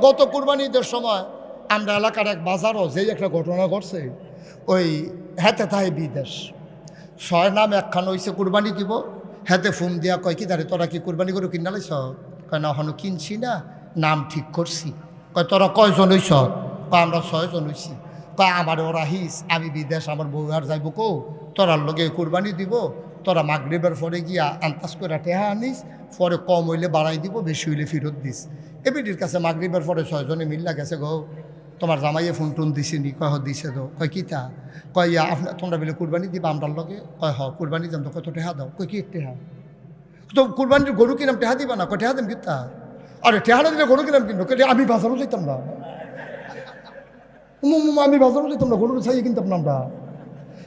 গত কুরবানি ঈদের সময় আমরা এলাকার এক বাজারও যেই একটা ঘটনা ঘটছে, ওই হেতে তাহে বিদেশ ছয় নাম একখান হইছে কুরবানি দিব, হেতে ফোন দিয়া কয় কি দাঁড়ে তোরা কি কুরবানি করে কিনা লাইছ? কয় না এখনো কিনছি না, নাম ঠিক করছি। কয় তোরা কয়জন হইছ? কয় আমরা 6 জন হইছি। কয় আমার ওরা হিস, আমি বিদেশ, আমার বউ আর যাইব কো, তোরার লগে কুরবানি দিব, তোরা মাগরিবের পরে গিয়া আন্তাজ করে টেহা আনিস, পরে কম হইলে বাড়াই দিব, বেশি হইলে ফেরত দিস। এবিটির কাছে মাগরিবের পরে 6 জনে মিল্লা গেছে গো, তোমার জামাইয়ে ফোন টোন দিছিনি? কয় দিছে তো। কয় কিতা? কয় আপনার তোমরা বলে কুরবানি দিবা আমরার লগে? কয় কুরবানি দাম তো, কত টেহা দাও? কয় কি টেহা? তো কুরবানির গরু কিনাম, টেহা দিবা না? কয় টেহা দেন কিতা? আরে টেহাটা দিলে গরু কিনাম কিনবো? আমি বাজারও যেতাম না, আমি বাজারও যেতাম না, গরুর ছাইয়ে কিনতাম না আমরা।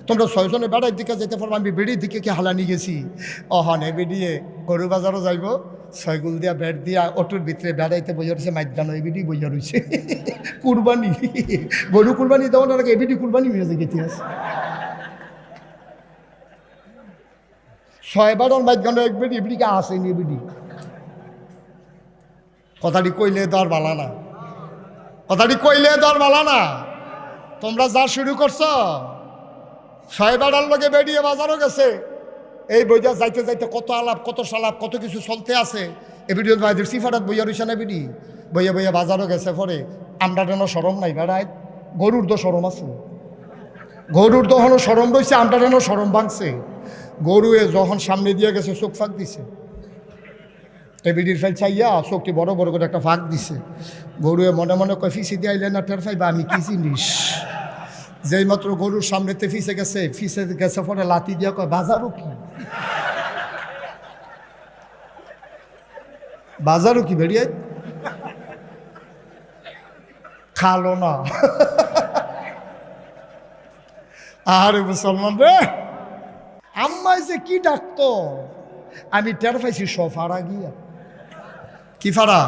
তোমরা 6 জনে বেড়ার দিকে যেতে পারবো, আমি বেড়ির দিকে কি হালানি গেছি? অহনে বেরিয়ে গরু বাজারও যাইব, 6 গুল দিয়া বেড় দিয়া অটোর ভিতরে বেড়াইতে বইয়া রয়েছে, মাইদানো এবিডি বইয়া রয়েছে। কুরবানি, গরু কুরবানি দেওয়ার আগে এবিডি কুরবানি হয়ে যায় ইতিহাস। 6 বারোর মাইদানো একবিডি এবিডিকে আসেনি এবিডি। কথাটি কইলে দর বালা না, কথাটি কইলে দর বালা না। তোমরা যা শুরু করছো, 6 বাড়ার লগে বেরিয়ে বাজারও গেছে, এই বইয়া যাইতে যাইতে কত আলাপ, কত সালাপ, কত কিছু চলতে আছে। এ ভিডিও বাইদের সিফারাত বইয়া রইছে না বিডি, বইয়া বইয়া বাজারও গেছে। পরে আমরা যেন সরম নাই বেড়ায়, গরুর তো সরম আছে, গরুর তখনও সরম রয়েছে, আমরা যেন সরম ভাঙছে। গরুয়ে যখন সামনে দিয়ে গেছে চোখ ফাঁক দিছে, এই বিডির ফেল চাইয়া চোখটি বড় বড় করে একটা ফাঁক দিছে। গরুয়ে মনে মনে কয় ফিসি দিয়ে আইলে না টের পাইবা আমি কি জিনিস। যেই মাত্র গরুর সামনেতে ফিসে গেছে পরে লাথি দিয়া কয় বাজারও কি, বাজারও কি বেরিয়ে খালো না। আরে মুসলমান রে, আম্মাই যে কি ডাকতো আমি টের পাইছি সফারা গিয়া। কি ফাড়া?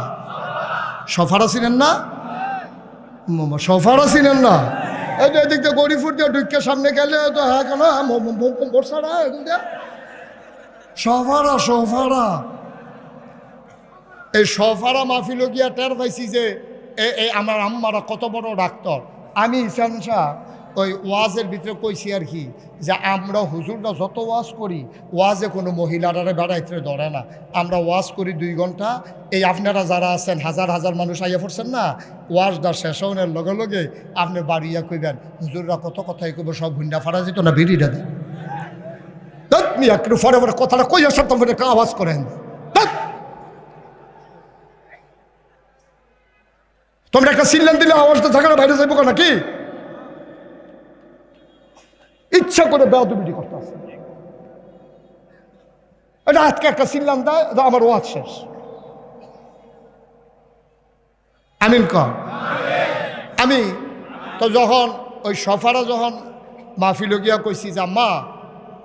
সফারা ছিলেন না? সফারা ছিলেন না? এই যে এদিক দিয়ে গরিফুর দিয়ে ঢুকে সামনে গেলে তো হ্যাঁ কেন বর্ষারা সফারা সফারা, এই সফারা মাহফিল গিয়া টের পাইছি যে এই আমার আম্মারা কত বড় ডাক্তার। আমি ইসান শাহ ওই ওয়াজের ভিতরে কইছি আর কি, যে আমরা হুজুররা যত ওয়াজ করি, ওয়াজে কোনো মহিলারা বেড়াইতে ধরে না। আমরা ওয়াজ করি 2 ঘন্টা, এই আপনারা যারা আছেন হাজার হাজার মানুষ আইয়া পড়ছেন না, ওয়াজটা শেষ হওয়ার লগে লগে আপনি বাড়িয়া কইবেন হুজুররা কত কথাই কইব, সব ভুন্ডা ফাড়া যেত না বিড়িটা দেয় একটু ফরে ফরে কথাটা কইয়া সব তোমাদের আওয়াজ করেন। তোমরা একটা সিল্লান দিলে আওয়াজটা থাকে না, বাইরে যাইব নাকি? ইচ্ছা করে বেয়াদবিটি করতে আছে। এটা আজকে একটা সিল্লান দেয়, আমার ওয়াজ শেষ। আমিন কর। আমি তো যখন ওই সফারা যখন মাহফিল গিয়া কইছি যে আম্মা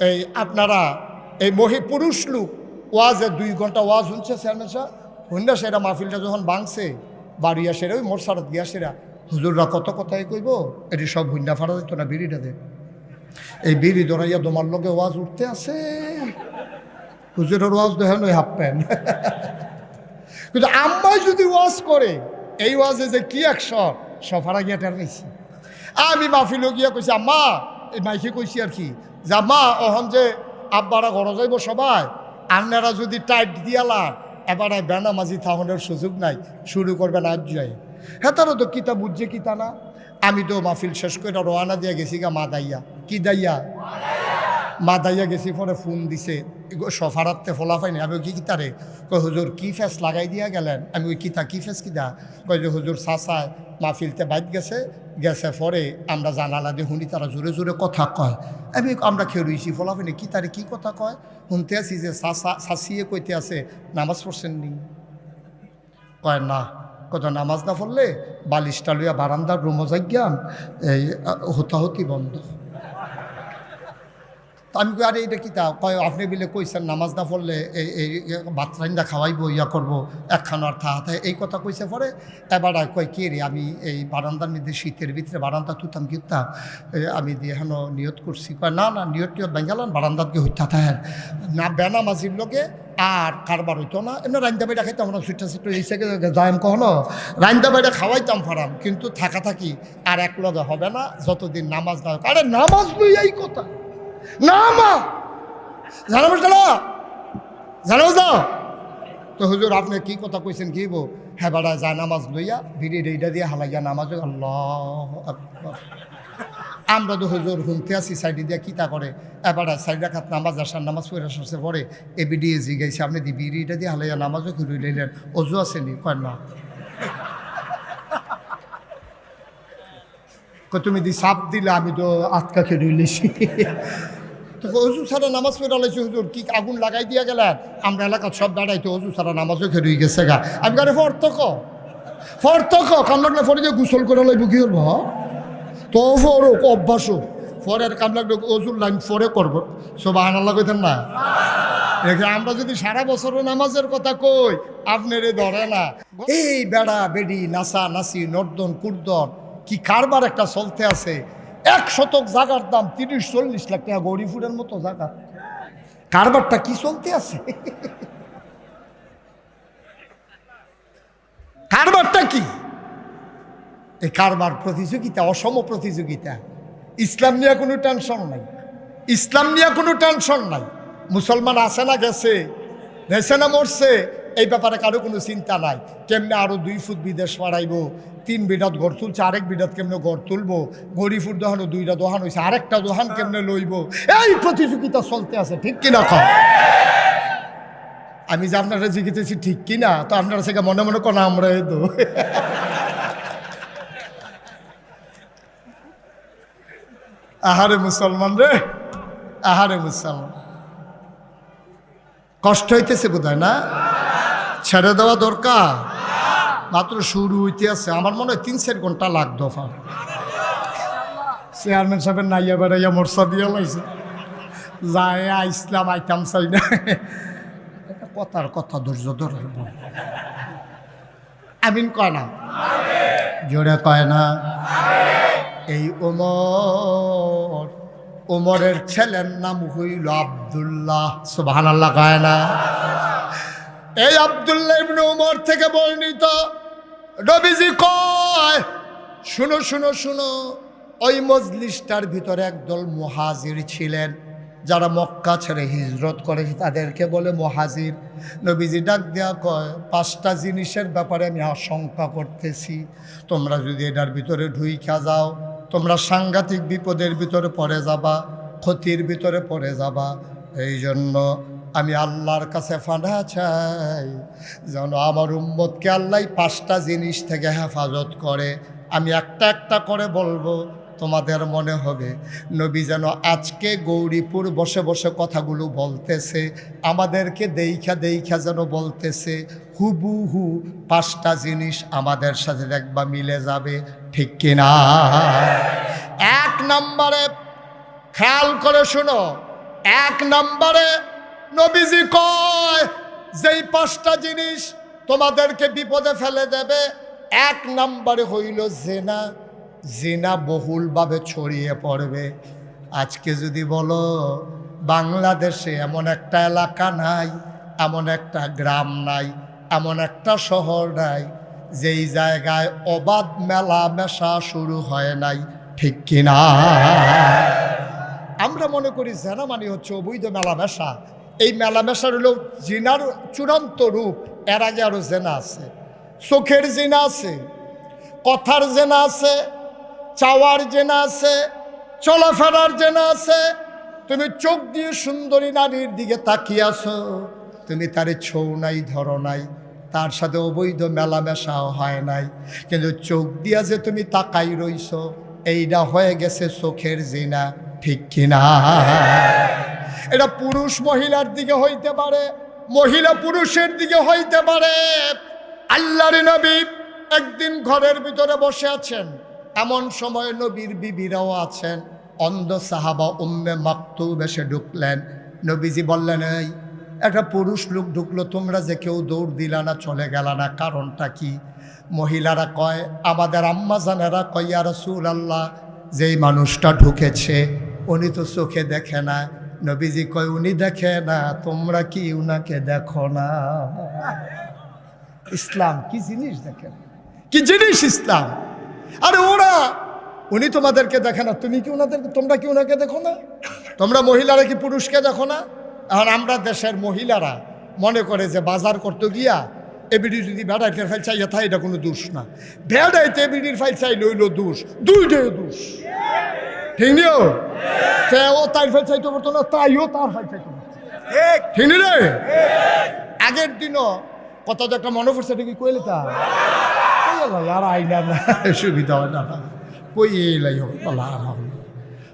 এই আপনারা এই পুরুষ লোক ওয়াজে 2 ঘন্টা ওয়াজ শুনছে চেয়ারম্যান সাহেব, হুন্ডা সেরা মাহফিলটা যখন ভাঙছে বাড়িয়া সেরা ওই মোরসারত গিয়া সেরা হুজুররা কত কথাই কইব, এটি সব হুন্ডা ফাড়া যেত না বিড়িটা দে। এই বিড়ি ধরাইয়া তোমার লগে ওয়াজ উঠতে আছে, হুজুরের ওয়াজ দেখেন ওই হাফ প্যান্ট। কিন্তু আম্মাই যদি ওয়াজ করে, এই ওয়াজে যে কি একশন সফারা গিয়া টের পাইছি। আমি মাহফিল গিয়া কইছি আম্মা, এই মাইকে কইছি আর কি, যে আম্মা অহন যে আব্বারা ঘর যাইব সবাই, আপনারা যদি টাইট দিয়ালা এবার বেনামাজি থাহনের সুযোগ নাই, শুরু করবেন আজ যাই। হ্যাঁ তারও তো কিতা বুঝছে কিতা না। আমি তো মাহফিল শেষ করে রওনা দিয়া গেছি গা মা দাইয়া। কি দাইয়া? মা দাইয়া গেছি। পরে ফোন দিছে সফারাতে ফোলা পাইনি। আমি কি কিতারে কই হুজুর কি ফেস লাগাই দিয়া গেলেন? আমি ওই কিতা কি ফেস কিতা? কই যে হুজুর চাচায় মাহফিলতে বাইক গেছে পরে আমরা জানালা দিয়ে শুনি তারা জোরে জোরে কথা কয়। আমরা খেয়ে রইছি ফোলা পাইনি। কি তারে কি কথা কয় শুনতে আছি যে শাসিয়ে কইতে আছে নামাজ পড়ছেন নি? কয় না। কত নামাজ না পড়লে বালিশটা লইয়া বারান্দার রুমো যাইয়াম, এই হতাহতি বন্ধ। তো আমি কই আরে এটা কি তা কয় আপনি বিলে কইছেন নামাজ না পড়লে এই ভাত রান্দা খাওয়াইবো ইয়া করবো একখানার থা এই কথা কইছে পরে এবার কয় কে রে আমি এই বারান্দার মধ্যে শীতের ভিতরে বারান্দা তুতাম কিতাম আমি দিয়ে হেন নিয়ত করছি কয় না না নিয়ত টিয়ত বাঙ্গালান বারান্দাত গিয়ে হইতা থাকেন না বেনামাজির লোকে আর কারবার হইতো না এমনি রান্দা বাইরে খাইতাম না সুইটা সুইটা এই থেকে যাইম কখনো রান্দা বাইরে খাওয়াইতাম ফারাম কিন্তু থাকা থাকি আর এক লগে হবে না যতদিন নামাজ না হোক। আরে নামাজ লই এই কথা নামা জানাবো জানাবো দাও তো হুজুর আপনি কি কথা কইছেন কি বো হ্যাঁ বেড়া যা নামাজ লইয়া ভিড়ি এইটা দিয়ে হালাইয়া নামাজ আল্লাহ আকবার। আমরা তো হুজুর শুনতে আসি সাইডে দিয়ে কিতা করে এবার সাইড রাখাত নামাজ আসার নামাজ পড়ে আসার পরে এ বিডিএ জিগাইছে আপনি দি বিড়িটা দিয়ে হালাইয়া নামাজও খুলে লইলেন অজু আসেনি কয় না তুমি দি সাপ দিলে আমি তো আটকা খেয়ে লইছি তো অজু ছাড়া নামাজ পড়ে লাইছি হুজুর কি আগুন লাগাই দিয়া গেলেন আমরা এলাকার সব বেড়াইতো অজু ছাড়া নামাজও খেয়ে গেছে গা আমি কারে ফর্তক কাম লাগলে ফরে দিয়ে গোসল করে লাইব কি হল তো ফরো অভ্যাসও ফরের কাম লাগলে অজুর লাইন ফরে করবো সুবহানাল্লাহ কইতেন না দেখে আমরা যদি সারা বছরও নামাজের কথা কই আপনার ধরে না এই বেড়া বেডি নাসা নাসি নর্দন কুর্দন কি কারবার একটা চলতে আছে 100 জায়গার দাম 30-40 লাখ টাকা গৌরীপুরের মতো জায়গা কারবারটা কি চলতে আছে কারবারটা কি এই কারবার প্রতিযোগিতা অসম প্রতিযোগিতা ইসলাম নিয়ে কোনো টেনশন নাই ইসলাম নিয়ে কোনো টেনশন নাই মুসলমান আসে না গেছে না মরছে এই ব্যাপারে কারো কোনো চিন্তা নাই কেমনে আরো 2 ফুট বিদেশ বাড়াইব 3 বিডাত ঘর তুলছে আরেক বিডাত কেমনে ঘর তুলবো গরিফুর দোহানো 2টা দোহান হয়েছে আরেকটা দোহান কেমনে লইব এই প্রতিযোগিতা চলতে আছে ঠিক কিনা কম আমি যে আপনারা জিজ্ঞেসেছি ঠিক কিনা তো আপনারা সেটা মনে মনে কোন আমরা তো আহারে মুসলমান রে আহারে মুসলমান কষ্ট হইতেছে বোধ হয় না ছেড়ে দেওয়া দরকার মাত্র শুরু হইতে আছে আমার মনে হয় 3-4 ঘন্টা লাগতো চেয়ারম্যান সাহেবের নাইয়া বেড়াইয়া মোরসা দিয়ে লাইছে যায় ইসলাম আইতাম চাই না কথার কথা ধৈর্য ধরে আমিন কয় না জোরে কয় না এই ওমরের ছেলের নাম হইল আব্দুল্লাহ সুবহানাল্লাহ কয় না এই আব্দুল্লাহ ইবনে ওমর থেকে বর্ণিত নবীজি কয় শুনো শুনো শুনো ওই মজলিসটার ভিতরে একদল মুহাজির ছিলেন যারা মক্কা ছেড়ে হিজরত করে তাদেরকে বলে মুহাজির নবীজি ডাক দেয়া কয় 5টা জিনিসের ব্যাপারে আমি আশঙ্কা করতেছি তোমরা যদি এটার ভিতরে ঢুইকা যাও তোমরা সাংঘাতিক বিপদের ভিতরে পড়ে যাবা ক্ষতির ভিতরে পড়ে যাবা এই জন্য আমি আল্লাহর কাছে ফাঁদা চাই যেন আমার উম্মতকে আল্লাহ 5টা জিনিস থেকে হেফাজত করে আমি একটা একটা করে বলবো তোমাদের মনে হবে নবী যেন আজকে গৌরীপুর বসে বসে কথাগুলো বলতেছে আমাদেরকে দেইখা যেন বলতেছে হুবহু 5টা জিনিস আমাদের সাথে দেখবা মিলে যাবে ঠিক কিনা 1 নম্বরে খেয়াল করে শোনো 1 নম্বরে নবীজি কয় যেই 5টা জিনিস তোমাদেরকে বিপদে ফেলে দেবে 1 নম্বরে হইল জিনা জিনা বহুলভাবে ছড়িয়ে পড়বে আজকে যদি বলো বাংলাদেশে এমন একটা এলাকা নাই এমন একটা গ্রাম নাই এমন একটা শহর নাই যেই জায়গায় অবাধ মেলামেশা শুরু হয় নাই ঠিক কিনা আমরা মনে করি জেনা মানে হচ্ছে অবৈধ মেলামেশা এই মেলামেশার হলো জিনার চূড়ান্ত রূপ এর আগে আরো জেনা আছে চোখের জিনা আছে কথার জেনা আছে চাওয়ার জেনা আছে চলাফেরার জেনা আছে তুমি চোখ দিয়ে সুন্দরী নারীর দিকে তাকিয়ে আছো তুমি তারে ছৌ নাই ধরো নাই তার সাথে অবৈধ মেলামেশাও হয় নাই কিন্তু চোখ দিয়া যে তুমি তাকাই রইছ এইটা হয়ে গেছে চোখের জিনা ঠিক কিনা এটা পুরুষ মহিলার দিকে হইতে পারে মহিলা পুরুষের দিকে হইতে পারে আল্লাহর নবী একদিন ঘরের ভিতরে বসে আছেন এমন সময় নবীর বিবিরাও আছেন অন্ধ সাহাবা উম্মে মাকতুম এসে ঢুকলেন। নবীজি বললেন, এই একটা পুরুষ লোক ঢুকলো, তোমরা যে কেউ দৌড় দিলা না, চলে গেল না, কারণটা কি? মহিলারা কয়, আমাদের আম্মা জানেরা কয়, ইয়া রাসূলুল্লাহ, যেই মানুষটা ঢুকেছে উনি তো চোখে দেখে না। নবীজি কয়, উনি দেখে না, তোমরা কি উনাকে দেখো না? ইসলাম কি জিনিস দেখেন, কি জিনিস ইসলাম। আরে উনি তোমাদেরকে দেখে না, তোমরা কি উনাকে দেখো না? তোমরা মহিলারা কি পুরুষকে দেখো না? এখন আমরা দেশের মহিলারা মনে করে যে বাজার করতে গিয়া এবিডি যদি বেড়াইতে ফাইল চাইয়া থাকে এটা কোনো দোষ না, বেড়াইতে এবিডির ফাইল চাইলে হইল দোষ, দুইটাই দোষ। ঠিক নিও, ও তাই ফাইল চাইতে পারতো না, তাইও তার ফাইল চাইতে পারতো, ঠিক নি রে? আগের দিনও কত একটা মনে পড়ছে, কি কইলে তা আর আইনা না, সুবিধা হয় না, কই এলাই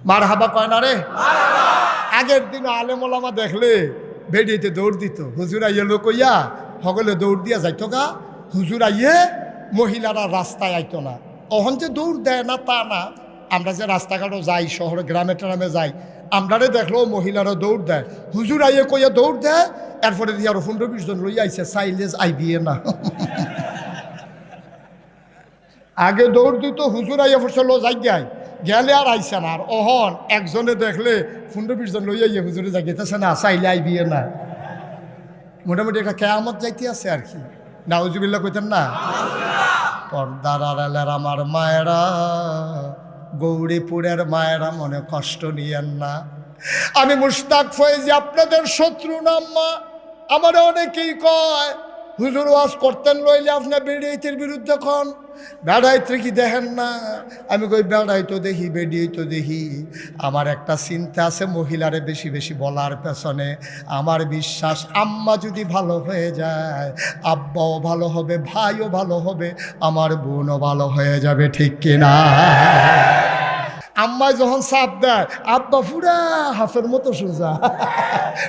মার হাবা কয় না রে। আগের দিন আলেমোলামা দেখলে বেডিতে দৌড় দিত, হুজুর আইয়ে লোক কইয়া সকলে দৌড় দিয়া যাইতো গা, হুজুর আইয়ে মহিলারা রাস্তায় আইতো না। অহন যে দৌড় দেয় না তা না, আমরা যে রাস্তাঘাটও যাই, শহরে গ্রামে ট্রামে যাই, আমরারে দেখলো মহিলারা দৌড় দেয়, হুজুর আইয়ে কইয়া দৌড় দেয়, এরপরে দিয়ে আরো 15-20 জন লইয়া আইছে, সাইলেজ আইবিয়ে না। আগে দৌড় দিত, হুজুর আইয়া পড়ছিল যাই গেলে আর আইসে না, আর অহন একজনে দেখলে 15-20 জন লইয়া ইয়ে হুজুরে জাগিতেছে না, চাইলে আইবিয়ে না। মোটামুটি একটা কেয়ামত যাইতে আছে আর কি, নাউজুবিল্লাহ কইতেন না? পর্দার আড়ালের আমার মায়েরা, গৌরীপুরের মায়েরা, মনে কষ্ট নিয়েন না, আমি মুশতাক ফয়েজি আপনাদের শত্রু না আম্মা। আমার অনেকেই কয়, হুজুর ওয়াজ করতেন লইলে আপনি বেড়াইতের বিরুদ্ধে কন, বেড়াইতে কি দেখেন না? আমি কই, বেড়াই তো দেখি, বেড়িয়ে তো দেখি। আমার একটা চিন্তা আছে মহিলারে বেশি বেশি বলার পেছনে। আমার বিশ্বাস আম্মা যদি ভালো হয়ে যায়, আব্বাও ভালো হবে, ভাইও ভালো হবে, আমার বোনও ভালো হয়ে যাবে, ঠিক কিনা? আম্মা যখন চাপ দেয়, আব্বা পুরা হাফের মতো সোজা,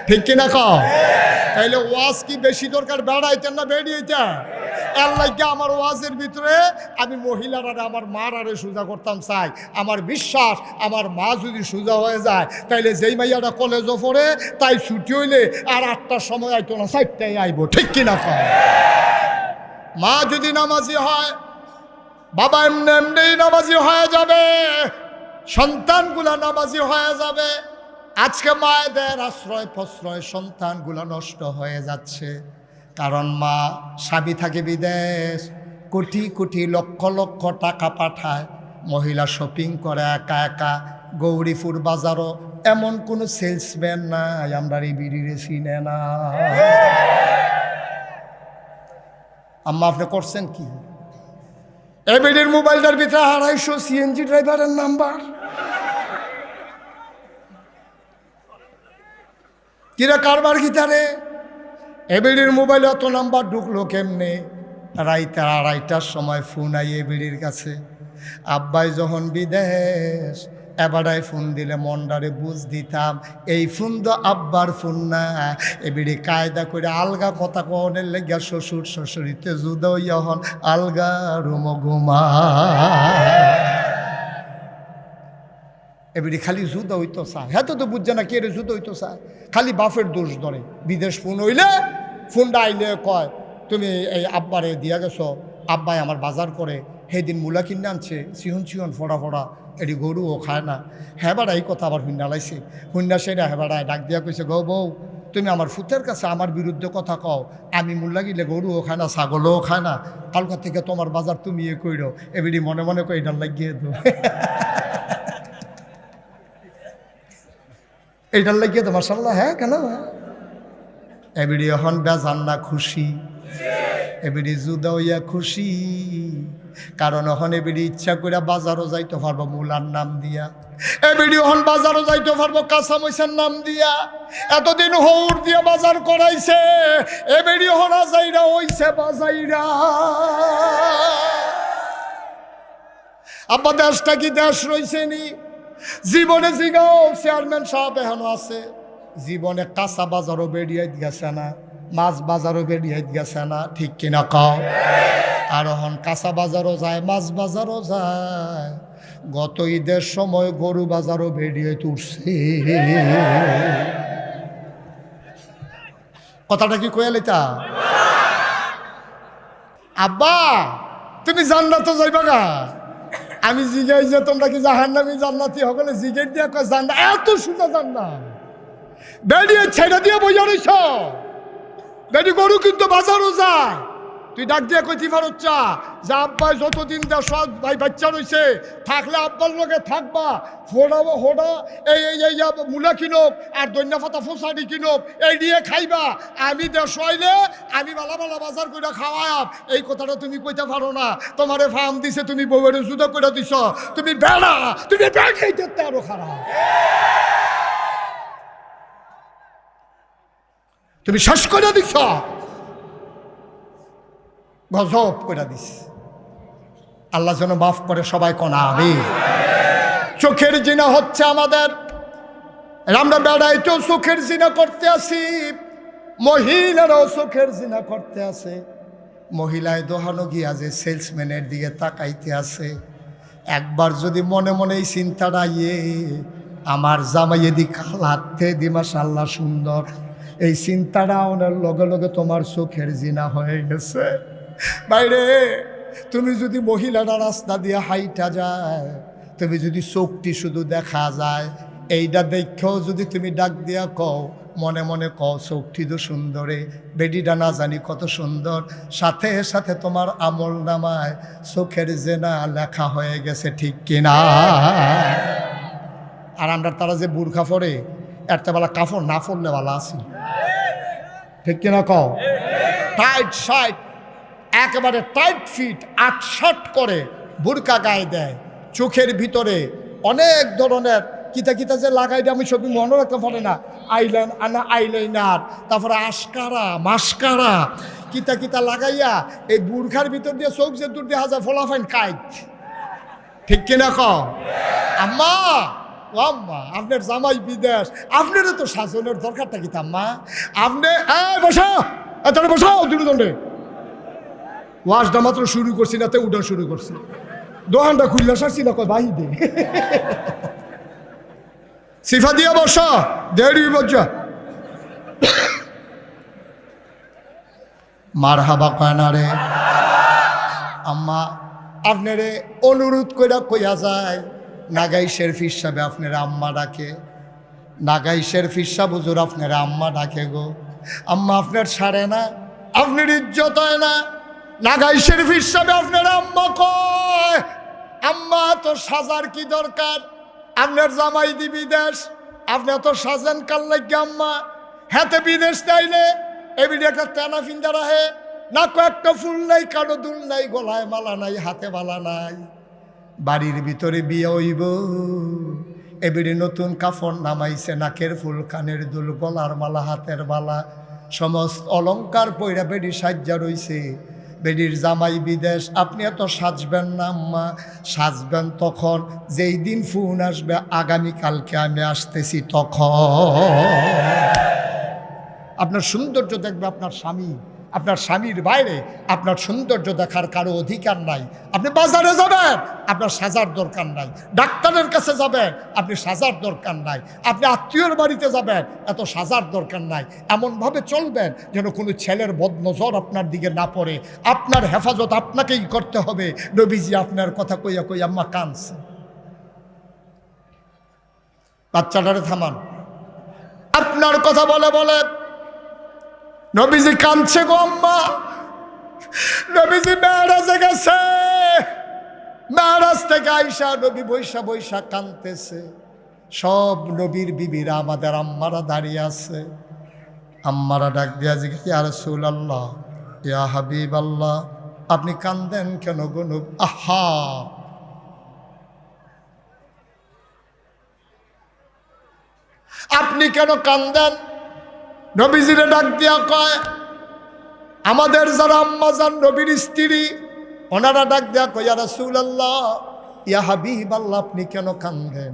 ঠিক কিনা কও? তাইলে ওয়াজ কি বেশি দরকার বেড়াইতেন না বেরিয়েছে? এর লাগে আমার ওয়াজের ভিতরে আমি মহিলারা আমার মার আরে সোজা করতাম চাই। আমার বিশ্বাস আমার মা যদি সোজা হয়ে যায়, তাইলে যেই মাইয়াটা কলেজও পড়ে তাই ছুটি হইলে আর 8টার সময় আইতো না, 4টায় আইব, ঠিক কিনা কও? মা যদি নামাজি হয়, বাবা এমনি এমনি নামাজি হয়ে যাবে, সন্তানগুলা নামাজি হয়ে যাবে। আজকে মায়েদের আশ্রয় প্রশ্রয় সন্তানগুলো নষ্ট হয়ে যাচ্ছে, কারণ মা স্বামী থাকে বিদেশ, কোটি কোটি লক্ষ লক্ষ টাকা পাঠায়, মহিলা শপিং করে একা একা। গৌরীপুর বাজারও এমন কোনো সেলসম্যান নাই আমরা এই বিড়িরে চিনে না। আম্মা আপনি করছেন কি? এবিডির মোবাইলটার ভিতরে 250 সিএনজি ড্রাইভারের নাম্বার, কিরা কারবার গিটারে? এবিডির মোবাইলে অত নাম্বার ঢুকলো কেমনে? রাইতে 2:30টার সময় ফোন আই এবিডির কাছে, আব্বাই যখন বিদেশ, এবারায় ফোন দিলে মন্ডারে বুঝ দিতাম এই ফোন তো আব্বার ফোন না। এবিডি কায়দা করে আলগা কথা কনের লেগা শ্বশুর শ্বশুরিতে জুদা হইয়া হন আলগা রুম ঘুমা। এবারে খালি জুদা হইতো চায়, হ্যাঁ তো বুঝছে না কে রে জুদা হইতো চায়, খালি বাপের দোষ ধরে। বিদেশ ফোন হইলে ফোনটা আইলে কয়, তুমি এই আব্বারে দিয়া গেছো, আব্বাই আমার বাজার করে, সেদিন মূলা কিনে আনছে, চিহন চিহন ফোড়া ফোড়া, এটি গরুও খায় না। হেবারা এই কথা আবার হুন্ডা লাইছে, হুন্ডা সেটা হেবারায় ডাক দিয়া কইছে, গো বউ তুমি আমার ফুতের কাছে আমার বিরুদ্ধে কথা কও, আমি মূল্যা গিলে গরুও খায় না, ছাগলও খায় না, কালকা থেকে তোমার বাজার তুমি এ কইরো। এবিডি মনে মনে কই এটার লাগিয়ে দো, এইটার লাগিয়ে তো মাশাআল্লাহ। হ্যাঁ কেন? এবিডি এখন বেজান না খুশি, এবিডি জুদা হইয়া খুশি, কারণ এখন এবিডি ইচ্ছা করে বাজারও যাইতে পারবো মূলার নাম দিয়া, এবিডি এখন বাজারও যাইতে পারবো কাঁচা মরিচের নাম দিয়া। এতদিন হৌর দিয়া বাজার করাইছে, এবিডি হনা যাইরা হইছে বাজাইরা। আব্বা দেশটা কি দেশ রইছে নি? জীবনে জিগাও চেয়ারম্যান সাহেব এখনো আছে, জীবনে কাঁচা বাজারও বেরিয়ে গেছে না, মাছ বাজারও বেরিয়ে গেছে না, ঠিক কিনা কও? আর হন কাঁচা বাজারও যায়, মাছ বাজারও যায়। গত ঈদের সময় গরু বাজারও বেরিয়ে তুলছে। কথাটা কি কয়ে লেতা? আব্বা তুমি জান্নাতে যাইবা গা? আমি জিগাই যে তোমরা কি জাহান্নামী জান্নাতি হকলে জিগের দিয়া কয় জান্নাত, এত সুন্দর জান্নাত বেরিয়ে ছেড়ে দিয়ে বইয়া রইছ। বেরি গরু কিন্তু বাজারও যায়। তুই ডাক দিয়ে কইতে পারছ যে আব্বাই যতদিন দেশ ভাই বাচ্চা রয়েছে থাকলে আব্বার লগে থাকবা, হোড়াবো হোড়া এই মূলা কিনব আর দৈন্য পাতা ফোসারি কিনব, এই দিয়ে খাইবা। আমি দেশ হইলে আমি বালা বালা বাজার করে খাওয়াব। এই কথাটা তুমি কইতে পারো না। তোমারে ফার্ম দিছে, তুমি বউয়ের জুদা করে দিছ, তুমি বেড়া, তুমি খাইতে আরো খারাপ। তুমি শেষ করে দিছ, গজব করে দিস। আল্লাহ যেন মাফ করে সবাই কোনা আমি। চোখের জিনা হচ্ছে আমাদের, আমরা বেড়াইতেও চোখের জিনা করতে আসি, মহিলারাও চোখের জিনা করতে আসে। মহিলায় দোহানো গিয়া যে সেলসম্যানের দিকে তাকাইতে আছে, একবার যদি মনে মনে এই চিন্তাটা আমার জামাই এদিক হাতে দি মাশাআল্লাহ সুন্দর, এই চিন্তাটা ওনার লগে লগে তোমার চোখের জিনা হয়ে গেছে। বাইরে তুমি যদি মহিলারা রাস্তা দিয়ে হাইটা যায়, তুমি যদি চোখটি শুধু দেখা যায়, এইটা দেখেও যদি তুমি ডাক দিয়া কও, মনে মনে কও চোখটি তো সুন্দরে, বেডিটা না জানি কত সুন্দর, সাথে সাথে তোমার আমল নামায় চোখের জেনা লেখা হয়ে গেছে, ঠিক কিনা? আর আমরা তারা যে বুরখা পরে একটা বেলা কাপড় না পরলে বেলা আছি, ঠিক কিনা কও? টাইট শার্ট, একেবারে টাইট ফিট ৮-৬ করে বুরকা গায়ে দেয়, চোখের ভিতরে অনেক ধরনের কিতা কিতা যে লাগাই দেয়, আমি সবই মনে রাখতে পারে না। আইলাইনার, তারপরে আশকারা, মাস্কারা, কিতা কিতা লাগাইয়া এই বুরখার ভিতর দিয়ে চোখ যে দূর দিয়ে যায় ফলাফাইন কাইট, ঠিক কিনা কও? আম্মা ও আম্মা, আপনার জামাই বিদেশ, আপনারও তো শাসনের দরকারটা কি আম্মা? আপনি বসাও, তাহলে বসাও দুর্দণ্ডে। ওয়াশটা মাত্র শুরু করছি না, তে উঠা শুরু করছি, দোকানটা খুললে সারছি না, কয় বাহি দে সিফা দিয়া বসা, দেরি বজ্জা মার হাবা কয় না রে। আম্মা আপনারে অনুরোধ কইরা কইয়া যায়, নাগাই শেরফির সাহেব আপনারা আম্মা ডাকে, নাগাই শেরফির সাহেব হুজুর আপনারা আম্মা ডাকে গো। আম্মা আপনার ছাড়ে না, আপনার ইজ্জত হয় না, নাগাই শেরফির সাহেব আপনারা আম্মা কয়। আম্মা তো সাজার কি দরকার? আপনার জামাই দি বিদেশ, আপনি তো সাজেন কাল লাগে আম্মা। হাতে বিদেশ তাইলে এবিডি একটা তেনা ফিন্দা রাহে না, কয়েকটা ফুল নাই, কারো দুল নাই, গলায় মালা নাই, হাতে মালা নাই। বাড়ির ভিতরে বিয়ে হইব, এবিডি নতুন কাফন নামাইছে, নাকের ফুল, কানের দুল, গলার মালা, হাতের মালা, সমস্ত অলংকার পইরা বেডি সাজ্জা রইছে। বেডির জামাই বিদেশ, আপনি এত সাজবেন না আম্মা, সাজবেন তখন যেই দিন ফোন আসবে আগামীকালকে আমি আসতেছি, তখন আপনার সৌন্দর্য দেখবে আপনার স্বামী। আপনার স্বামীর বাইরে আপনার সৌন্দর্য দেখার কারো অধিকার নাই। আপনি বাজারে যাবেন, আপনার সাজার দরকার নাই। ডাক্তারের কাছে যাবেন, আপনি সাজার দরকার নাই। আপনি আত্মীয়র বাড়িতে যাবেন, এত সাজার দরকার নাই। এমনভাবে চলবেন যেন কোনো ছেলের বদনজর আপনার দিকে না পড়ে। আপনার হেফাজত আপনাকেই করতে হবে। নবীজি আপনার কথা কইয়া কইয়া আম্মা কাঁদছে। বাচ্চাটারে থামান, আপনার কথা বলে বলে নবীজি কাঁদছে গো আম্মা। নবীজি মেরাজে গেছে, মেরাজ থেকে আইসা নবী বৈশা বৈশা কাঁদতেছে। সব নবীর বিবিরা আমাদের আম্মারা দাঁড়িয়ে আছে। আম্মারা ডাক দিয়া জিজ্ঞেস, ইয়া রাসূলুল্লাহ, ইয়া হাবিবাল্লাহ, আপনি কাঁদেন কেন গো নবী? আহা, আপনি কেন কাঁদেন? নবীজিরে ডাক দিয়া কয়, আমাদের যারা আম্মা যান নবীর স্ত্রী, ওনারা ডাক দিয়া কয়, ইয়া রাসূলুল্লাহ, ইয়া হাবিবাল্লাহ, আপনি কেন কাঁদেন?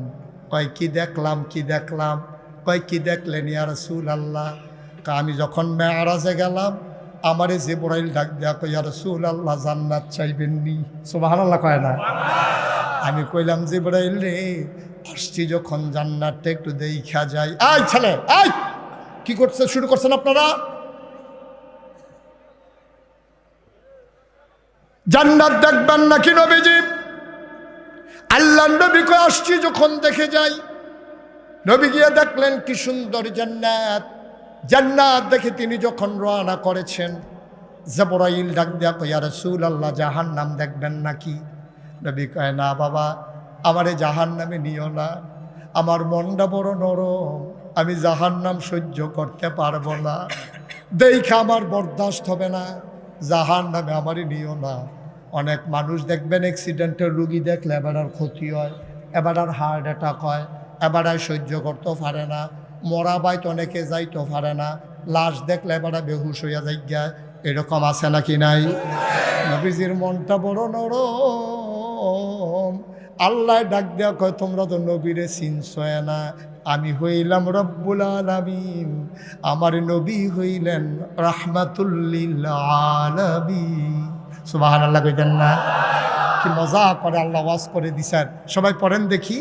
কয় কি দেখলাম, কি দেখলাম? কয় কি দেখলেন ইয়া রাসূলুল্লাহ? আমি যখন মেরাজে গেলাম, আমারে জিবরাইল ডাক দেয়া কই, ইয়া রাসূলুল্লাহ জান্নাত চাইবেননি? সুবহানাল্লাহ কয় না? আমি কইলাম, জিবরাইল রে, আসছি যখন জান্নাতটা একটু দেখা যায়। এই ছেলে, এই কি করছে, শুরু করছেন আপনারা? জান্নাত দেখবেন নাকি নবীজি? আল্লাহর নবী কই, আসছি যখন দেখে যাই। নবী গিয়ে দেখলেন কি সুন্দর জান্নাত। জান্নাত দেখে তিনি যখন রওনা করেছেন, জিবরাইল ডাক দেয়া কই, ইয়া রাসূলুল্লাহ জাহান্নাম দেখবেন নাকি? নবী কয়, না বাবা, আমারে জাহান্নামে নিও না, আমার মনটা বড় নরম, আমি জাহান্নাম সহ্য করতে পারবো না, দেখে আমার বরদাস্ত হবে না, জাহান্নামে আমারে নিও না। অনেক মানুষ দেখবেন অ্যাক্সিডেন্টের রুগী দেখলে এবার আর ক্ষতি হয়, এবার আর হার্ট অ্যাটাক হয়, এবার আর সহ্য করতে পারে না, মরা বাইত অনেকে যাইতে পারে না, লাশ দেখলে এবার বেহুশ হইয়া যাইয়া, এরকম আছে নাকি নাই? নবীজির মনটা বড় নরম। আল্লাহ ডাক দেয়া কয়, তোমরা তো নবীরে চিনছয় না, আমি হইলাম রব্বুল আলামিন, আমার নবী হইলেন রাহমাতুল লিল আলামিন। সুবহানাল্লাহ কইতেন না? কি মজা করে আল্লাহ ওয়াজ করে দিছেন। সবাই পড়েন দেখি,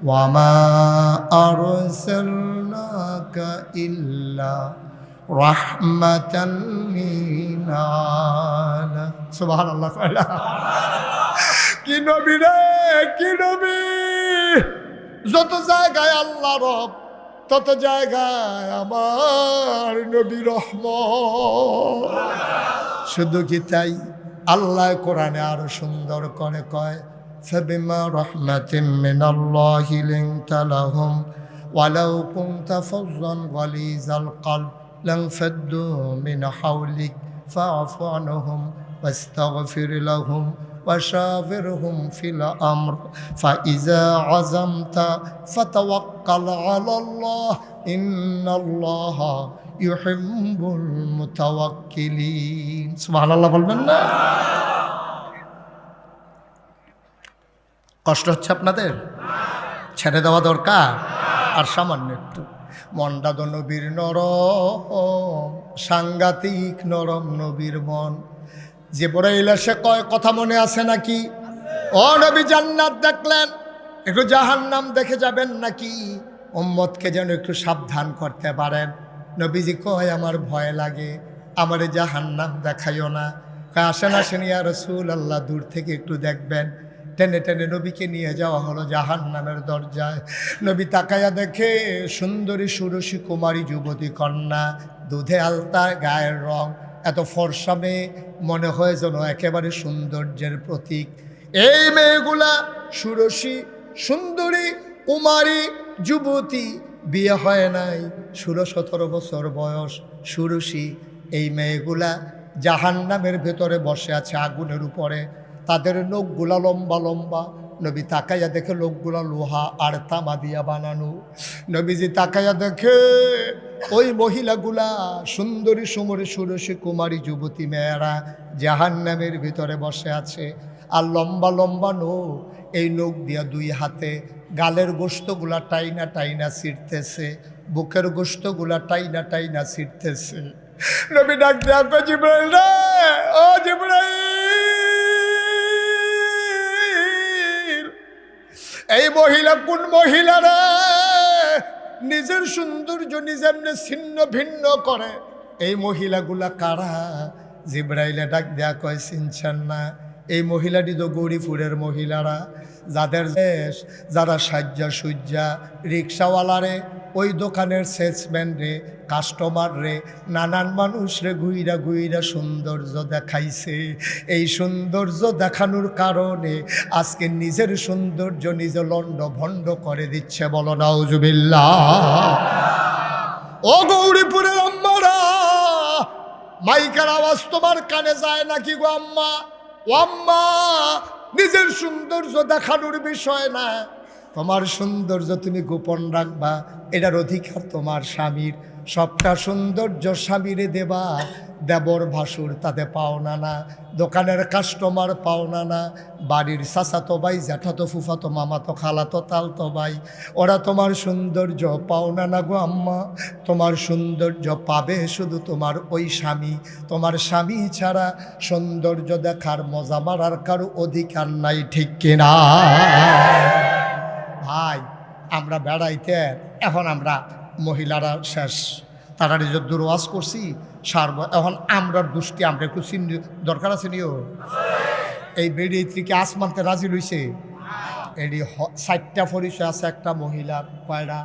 ওয়ামা আরসালনাকা ইল্লা রাহমাতাল লিল আলামিন। সুবহানাল্লাহ কইলা। কি নবী রে, কি নবী! যত জায়গায় আল্লাহ রব, তত জায়গায় আমার নবী রহমত। শুধু কি তাই, আল্লাহ কোরআনে আরো সুন্দর করে কয়, ফাবিমা রাহমাতিন মিনাল্লাহি লিনতা লাহুম ওয়ালাউ কুনতা ফাজ্জান গালিজাল কলব লানফাদ্দু মিন হাওলিক ফাআফু আনহুম ওয়াস্তাগফির লাহুম وشاورهم في الأمر فإذا عزمت فتوكل على الله إن الله يحب المتوكلين سبحان الله বলবেন না? কষ্ট হচ্ছে আপনাদের? ছেড়ে দেওয়া দরকার আর সামান্য একটু। মনটা তো নবীর নরম, সাংঘাতিক নরম নবীর মন। জিবরাইল এসে কয়, কথা মনে আছে নাকি? ও নবী, জান্নাত দেখলেন, একটু জাহান্নাম দেখে যাবেন নাকি? উম্মতকে যেন একটু সাবধান করতে পারেন। নবীজি কয়, আমার ভয় লাগে, আমারে জাহান্নাম দেখাইও না। আসেন আসেন ইয়া রাসূলুল্লাহ, দূর থেকে একটু দেখবেন। টেনে টেনে নবীকে নিয়ে যাওয়া হলো জাহান্নামের দরজায়। নবী তাকায়া দেখে সুন্দরী সুরসী কুমারী যুবতী কন্যা, দুধে আলতা গায়ের রং, এত ফর্সা মেয়ে, মনে হয় যেন একেবারে সৌন্দর্যের প্রতীক। এই মেয়েগুলা সুরসী সুন্দরী কুমারী যুবতী, বিয়ে হয় নাই, 16-17 বছর বয়স, সুরসী। এই মেয়েগুলা জাহান্নামের ভেতরে বসে আছে আগুনের উপরে, তাদের নখগুলা লম্বা লম্বা। নবী তাকাইয়া দেখে লোকগুলা লোহা আর তামা দিয়া বানানো। নবীজি তাকাইয়া দেখে ওই মহিলাগুলা সুন্দরী সুমরী সুরসী কুমারী যুবতী মেয়েরা জাহান্নামের ভিতরে বসে আছে। আর লম্বা লম্বা নখ, এই নখ দিয়া দুই হাতে গালের গোশতগুলা টাইনা টাইনা ছিঁড়তেছে, বুকের গোশতগুলা টাইনা টাইনা ছিঁড়তেছে। নবী ডাক দেয়া কয়, জিবরাইল রে, ও জিবরাইল, এই মহিলা কোন মহিলা রে? নিজের সৌন্দর্য নিজের ছিন্ন ভিন্ন করে, এই মহিলাগুলা কারা? জিবরাইলে ডাক দেয়া কয়, চিনছেন না? এই মহিলাটি তো গৌরীপুরের মহিলারা, যাদের দেশ, যারা সাজ্জা সুজ্জা, রিক্সাওয়ালারে, ওই দোকানের সেলসম্যান রে, কাস্টমার রে, নানান মানুষ রে ঘুইরা ঘুইরা সৌন্দর্য দেখাইছে। এই সৌন্দর্য দেখানোর কারণে আজকে নিজের সৌন্দর্য নিজে লন্ড ভন্ড করে দিচ্ছে। বলো নাউজুবিল্লাহ। ও গৌরীপুরের আম্মারা, মাইকার আওয়াজ তোমার কানে যায় নাকি গো আম্মা? ও আম্মা, নিজের সৌন্দর্য দেখানোর বিষয় না, তোমার সৌন্দর্য তুমি গোপন রাখবা, এটার অধিকার তোমার স্বামীর। সবটা সৌন্দর্য স্বামীরে দেবা, দেবর ভাসুর তাতে পাওনা না, দোকানের কাস্টমার পাওনা না, বাড়ির চাচাতো ভাই, জ্যাঠাতো ফুফাতো মামাতো খালাতো তালতো ভাই, ওরা তোমার সৌন্দর্য পাওনা না গো আম্মা। তোমার সৌন্দর্য পাবে শুধু তোমার ওই স্বামী। তোমার স্বামী ছাড়া সৌন্দর্য দেখার, মজা মারার কারো অধিকার নাই, ঠিক কিনা ভাই? আমরা বেড়াইতে এখন আমরা মহিলারা শেষ, তারা নিজের দুর্বাস করছি সারব। এখন আমরার দুষ্টি আমরা একটু চিনি, দরকার আছে নিও। এই বেড়িয়ে থেকে আসমানতে রাজি লইছে, এটি 4টা পরিচয় আছে একটা মহিলার। কয়টা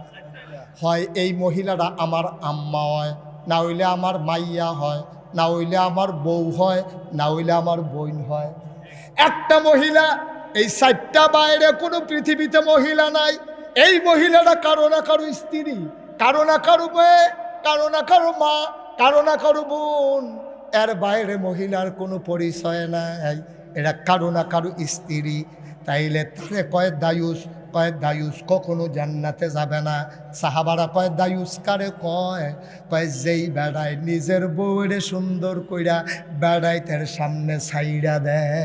হয়? এই মহিলারা আমার আম্মা হয়, না হইলে আমার মাইয়া হয়, না হইলে আমার বউ হয়, না হইলে আমার বোন হয়। একটা মহিলা, এই 4টা বাইরে কোনো পৃথিবীতে মহিলা নাই। এই মহিলাটা কারো না কারো স্ত্রী, কারো না কারো মেয়ে, কারো না কারো মা, কারো না কারো বোন। এর বাইরে মহিলার কোনো পরিচয় নাই, এরা কারো না কারো স্ত্রী। তাইলে তারে কয় দায়ুস, কয় দায়ুস কখনো জান্নাতে যাবে না। সাহাবারা কয় দায়ুস কারে কয়? কয় যেই বেড়ায় নিজের বউরে সুন্দর কইরা বেড়ায় তার সামনে ছাইড়া দেয়।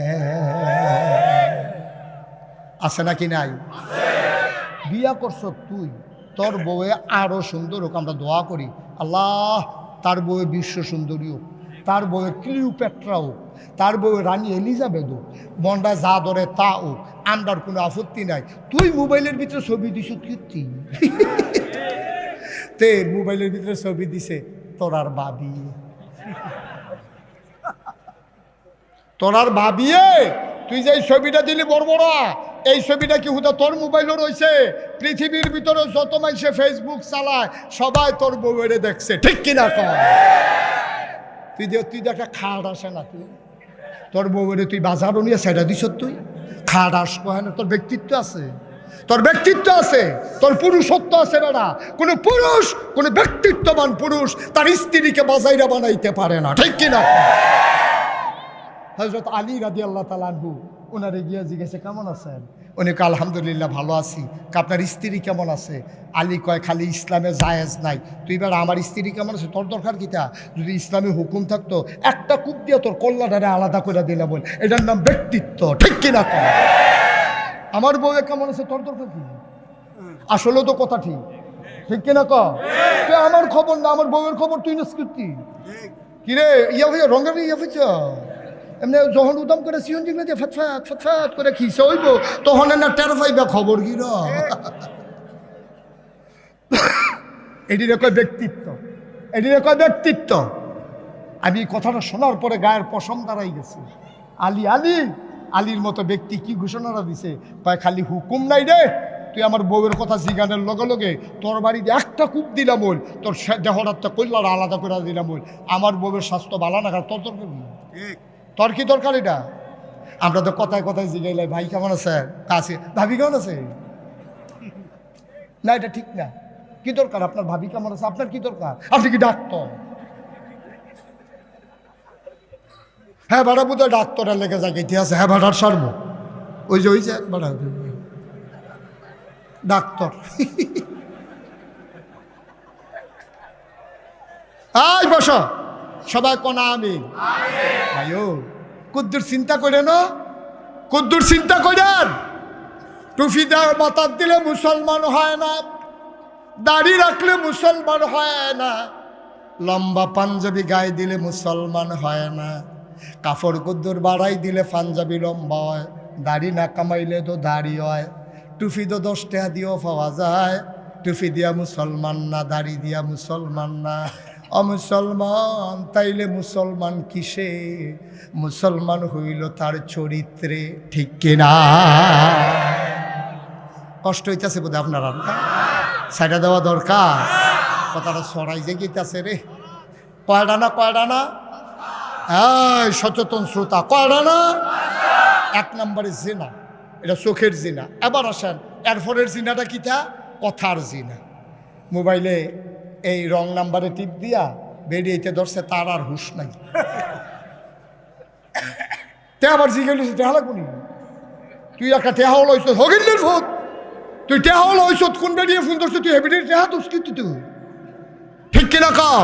আছে নাকি নাই? বিয়া করছ তুই, তোর বউয়ে আরো সুন্দর হোক, আমরা দোয়া করি আল্লাহ তার বউয়ে বিশ্ব সুন্দরী হোক, তার বউয়ে ক্লিওপেট্রা হোক, তার বউয়ে রানী এলিজাবেথ হোক, মনটা যা ধরে তা হোক, আমরার কোনো আপত্তি নাই। তুই মোবাইলের ভিতরে ছবি দিস কীর্তি তে মোবাইলের ভিতরে ছবি দিছে তোর আর ভাবি, তোর আর ভাবিয়ে তুই যে ছবিটা দিলি বড় বড়, এই ছবিটা কি হুদা তোর মোবাইলও রয়েছে? পৃথিবীর ভিতরে যত মানুষে ফেসবুক চালায় সবাই তোর বউয়েরে দেখছে, ঠিক কিনা কর? তুই একটা খাট আসে না, তুই তোর বউয়েরে তুই বাজারও নিয়ে সেটা দিস, তুই খাট আস কয় না? তোর ব্যক্তিত্ব আছে, তোর ব্যক্তিত্ব আছে, তোর পুরুষত্ব আছে বেড়া। কোনো পুরুষ, কোনো ব্যক্তিত্ববান পুরুষ তার স্ত্রীকে বাজাইরা বানাইতে পারে না, ঠিক কিনা? হযরত আলী রাদিয়াল্লাহু তাআলা আনহু ওনারে গিয়ে জিজ্ঞেসে কেমন আছেন? উনি কয় আলহামদুলিল্লাহ ভালো আছি। আপনার স্ত্রী কেমন আছে? আলী কয় খালি ইসলামে জায়েজ নাই, তুই এবার আমার স্ত্রী কেমন আছে তোর দরকার কিটা? যদি ইসলামে হুকুম থাকতো একটা কূপ দিয়ে তোর কল্লাটারে আলাদা করে দিলে বল, এটার নাম ব্যক্তিত্ব, ঠিক কিনা? আমার বউ কেমন আছে তোর দরকার কি? আসলে তো কথা ঠিক, ঠিক কিনা ক? তুই আমার খবর না, আমার বউয়ের খবর তুই না স্কৃতি কিরে ইয়া হইয়া রঙের ইয়া হইছ। এমনি যখন উদম করে সিয়ন জিগলে দিয়ে ফটফাট ফটফাট করে খিসে হইব, তখন না টের পাইবা খবর কি র। এটি কয় ব্যক্তিত্ব, এটি কয় ব্যক্তিত্ব। আমি কথাটা শোনার পরে গায়ের পশম দাঁড়াই গেছে। আলী আলী আলীর মতো ব্যক্তি কি ঘোষণাটা দিছে? কয় খালি হুকুম নাই রে, তুই আমার বউয়ের কথা জিগানের লগে লগে তোর বাড়িতে একটা কূপ দিলাম বল, তোর দেহরাত্মা কল্যাণ আলাদা করে দিলাম বল। আমার বউয়ের স্বাস্থ্য ভালো না, তোর দরকার কি? তোর কি দরকার এটা? আমরা তো কথায় কথায় জিগাইলাই ভাই কেমন আছে, কাছে ভাবি কেমন আছে, না এটা ঠিক না। কি দরকার আপনার ভাবি কেমন আছে? আপনার কি দরকার? আপনি কি ডাক্তার? হ্যাঁ ভাড়া বোধ হয় ডাক্তারের লেগে যায় ইতিহাসে। হ্যাঁ ভাড়ার সারবো ওই যে ভাড়া ডাক্তার। আই বস সবাই কোনা আমি আয়ো কুদ্দুর চিন্তা করে না, কুদ্দুর চিন্তা করেন। টুফি মাথার দিলে মুসলমান হয় না, দাড়ি রাখলে মুসলমান হয় না, লম্বা পাঞ্জাবি গায়ে দিলে মুসলমান হয় না, কাপড় কুদ্দুর বাড়াই দিলে পাঞ্জাবি লম্বা হয়, দাড়ি না কামাইলে তো দাড়ি হয়। টুফি তো 10 টাকা দিয়েও পাওয়া যায়, টুফি দিয়া মুসলমান না, দাড়ি দিয়া মুসলমান না। অমুসলমান তাইলে মুসলমান কিসে? মুসলমান হইল তার চরিত্রে, ঠিক কিনা? কষ্ট হইতেছে বোধ আপনারা, সাইডা দেওয়া দরকার। কথাটা সরাই যে গিতেছে রে। কয়টা না কয়টা না? এই সচেতন শ্রোতা, কয়টা না? 1 নম্বরে জিনা, এটা চোখের জিনা। এবার আসেন এরপরের জিনাটা কিটা? কথার জিনা। মোবাইলে এই রং নাম্বারে টিপ দিয়া বেরিয়েতে ধরছে, তার আর হুশ নাই। তে আবার জিজ্ঞেস টেহা লাগবনি, তুই একটা টেহা হল হইস হগিলের ভূত, তুই টেহা হল হইস কোন বেরিয়ে ফোন ধরছে, তুই হেবিটের টেহা তো তুই ঠিক কিনা কও?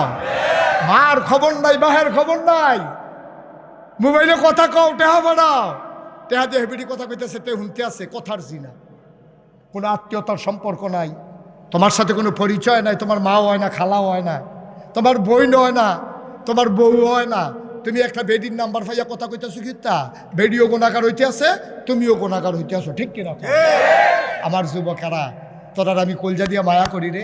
মার খবর নাই, বাহের খবর নাই, মোবাইলে কথা কও, টেহা বাড়াও, টেহা দিয়ে হেবিডি কথা কইতেছে, তে শুনতে আছে, কথার জিনা, কোনো আত্মীয়তার সম্পর্ক নাই, তোমার সাথে কোনো পরিচয় নাই, তোমার মাও হয় না, খালাও হয় না, তোমার বোন হয় না, তোমার বউ হয় না, তুমি একটা বেডির নাম্বার পাইয়া কথা কইতেছো, কি তা বেডিও গুণাকার হইতে আছে, তুমিও গুণাকার হইতে আছো, ঠিক কিনা? আমার যুবকেরা, তোরা আমি কলজা দিয়ে মায়া করি রে,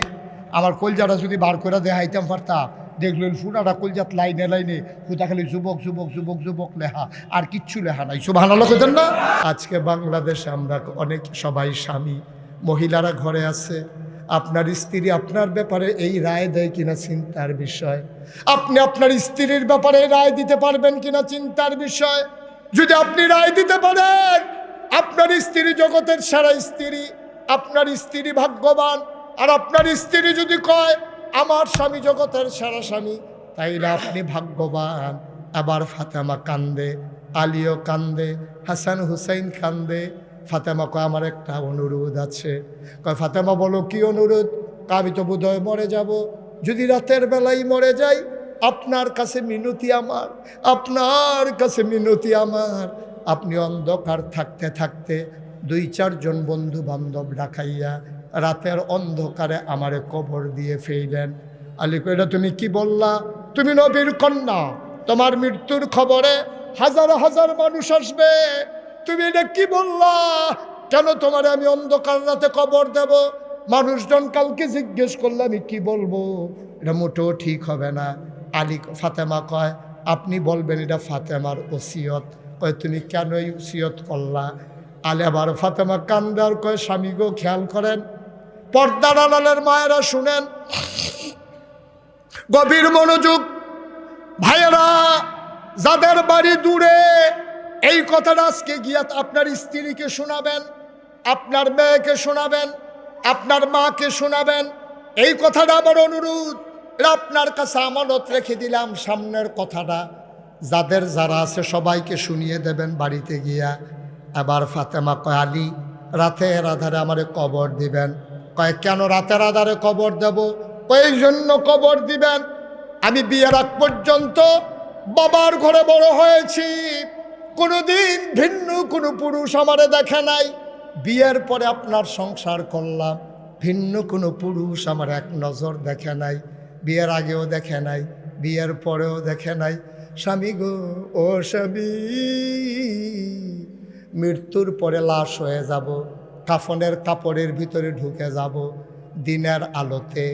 আমার কলজাটা যদি বার করে দেখাইতাম পারতাম, দেখলেন ফুটাটা কলজাত লাইনে লাইনে হুদা খালি যুবক যুবক যুবক যুবক লেখা, আর কিচ্ছু লেখা নাই, সুবহানাল্লাহ কইতেন না? আজকে বাংলাদেশে আমরা অনেক সবাই স্বামী, মহিলারা ঘরে আছে, আপনার স্ত্রী আপনার ব্যাপারে এই রায় দেয় কিনা চিন্তার বিষয়। আপনি আপনার স্ত্রীর ব্যাপারে রায় দিতে পারবেন কিনা চিন্তার বিষয়। যদি আপনি রায় দিতে পারেন, আপনার স্ত্রী জগতের সেরা স্ত্রী, আপনার স্ত্রী ভাগ্যবান, আর আপনার স্ত্রী যদি কয় আমার স্বামী জগতের সেরা স্বামী, তাইলে আপনি ভাগ্যবান। আবার ফাতেমা কান্দে, আলীও কান্দে, হাসান হুসাইন কান্দে। ফাতেমা কয় আমার একটা অনুরোধ আছে। কয় ফাতেমা বলো কি অনুরোধ? আমি তো বোধহয় মরে যাব, যদি রাতের বেলায় মরে যাই, আপনার কাছে মিনতি আমার, আপনার কাছে মিনতি আমার, আপনি অন্ধকার থাকতে থাকতে 2-4 জন বন্ধু বান্ধব ডাকাইয়া রাতের অন্ধকারে আমারে কবর দিয়ে ফেললেন। আলী কইলা তুমি কি বললা? তুমি নবীর কন্যা, তোমার মৃত্যুর খবরে হাজার হাজার মানুষ আসবে, তুমি এটা কি বললা? কেন তোমারে আমি অন্ধকার রাতে কবর দেব? মানুষজন কালকে জিজ্ঞেস করলে আমি কি বলবো? এটা মোটেও ঠিক হবে না। আলী ফাতেমা কয় আপনি বলবেন, এটা ফাতেমার ওসিয়ত। কয় তুমি কেন এই ওসিয়ত করলা? আলী আবার ফাতেমা কান্দার কয় স্বামী গো খেয়াল করেন, পর্দার আড়ালের মায়েরা শুনেন, গভীর মনোযোগ, ভাইয়েরা যাদের বাড়ি দূরে, এই কথাটা আজকে গিয়া আপনার স্ত্রীকে শোনাবেন, আপনার মেয়েকে শোনাবেন, আপনার মাকে শোনাবেন। এই কথাটা আমার অনুরোধ, এটা আপনার কাছে আমানত রেখে দিলাম। সামনের কথাটা যাদের যারা আছে সবাইকে শুনিয়ে দেবেন বাড়িতে গিয়া। আবার ফাতেমা কয় আলী রাতের আধারে আমারে কবর দিবেন। কয় কেন রাতের আধারে কবর দেব? এই জন্য কবর দিবেন, আমি বিয়ের আগ পর্যন্ত বাবার ঘরে বড় হয়েছি, কোনোদিন ভিন্ন কোনো পুরুষ আমারে দেখে নাই। বিয়ের পরে আপনার সংসার করলাম, ভিন্ন কোনো পুরুষ আমার এক নজর দেখে নাই, বিয়ের আগেও দেখে নাই, বিয়ের পরেও দেখে নাই। স্বামী গো ও স্বামী, মৃত্যুর পরে লাশ হয়ে যাব, কাফনের কাপড়ের ভিতরে ঢুকে যাব, দিনের আলোতে